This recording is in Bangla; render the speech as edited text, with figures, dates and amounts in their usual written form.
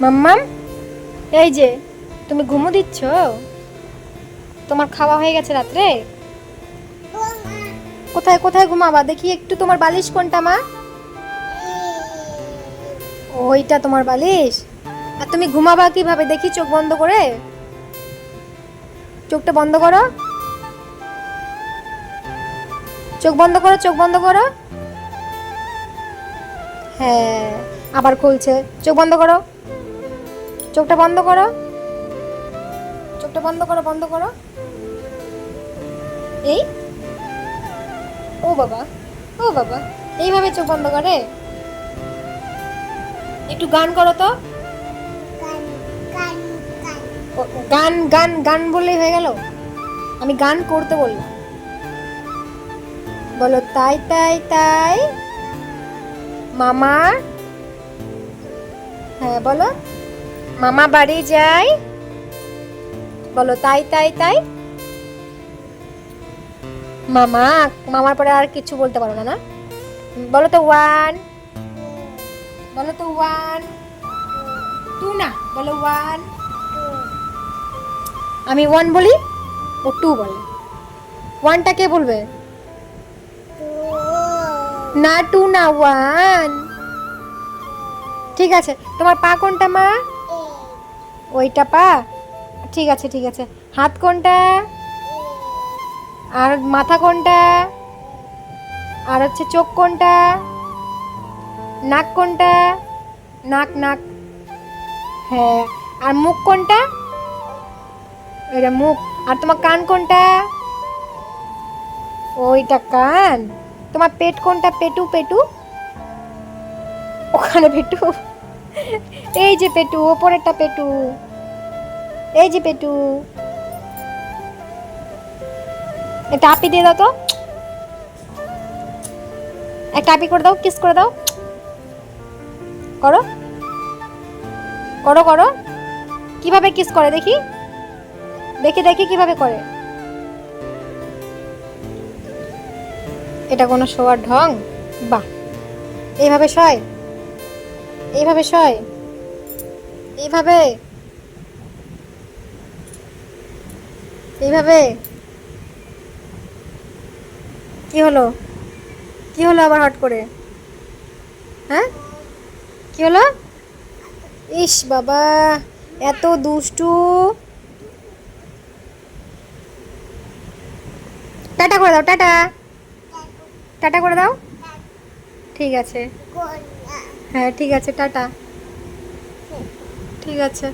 মাম্মাম, এই যে তুমি ঘুমো দিচ্ছ? তোমার খাওয়া হয়ে গেছে রাত্রে? কোথায় কোথায় ঘুমাবা দেখি একটু? তোমার বালিশ কোনটা মা? ওইটা তোমার বালিশ? আর তুমি ঘুমাবা কিভাবে দেখি? চোখ বন্ধ করে, চোখটা বন্ধ করো, চোখ বন্ধ করো, চোখ বন্ধ করো। হ্যাঁ, আবার খুলছে। চোখ বন্ধ করো, চোখটা বন্ধ করো, চোখটা বন্ধ করো, বন্ধ করো। এই, ও বাবা, ও বাবা, এইভাবে চোখ বন্ধ করে? একটু গান করো তো। গান গান গান বললেই হয়ে গেল? আমি গান করতে বললাম। বলো তাই তাই তাই মামা। হ্যাঁ বলো, মামা বাড়ি যাই। বলো তাই তাই তাই মামা। মামার পরে আর কিছু বলতে পারো না না? বলো তো ওয়ান, বলো তো ওয়ান। টু না, বলো ওয়ান। আমি ওয়ান বলি, ও টু বলে। ওয়ানটা কে বলবে? না টু না, ওয়ান। ঠিক আছে, তোমার পা কোনটা মা? ওইটা পা? ঠিক আছে ঠিক আছে। হাত কোনটা? আর মাথা কোনটা? আর হচ্ছে চোখ কোনটা? নাক কোনটা? নাক নাক। হ্যাঁ, আর মুখ কোনটা? এটা মুখ। আর তোমার কান কোনটা? ওইটা কান। তোমার পেট কোনটা? পেটু পেটু, ওখানে পেটু। এই যে পেটু, ওপরেরটা পেটু। এই যে পেটু। এটা আপি দিয়ে দাও তো, একটা আপি করে দাও, কিস করে দাও। করো করো করো। কিভাবে কিস করে দেখি? দেখি দেখি কিভাবে করে। এটা কোনো শোয়ার ঢং? বাহ, এইভাবে শয়, এইভাবে শয়, এইভাবে, এইভাবে। কি হলো? কি হলো আবার হট করে? হ্যাঁ, কি হলো? ইস বাবা, এত দুষ্টু। টাটা করে দাও, টাটা, টাটা করে দাও। ঠিক আছে, হ্যাঁ ঠিক আছে, টাটা। ঠিক আছে।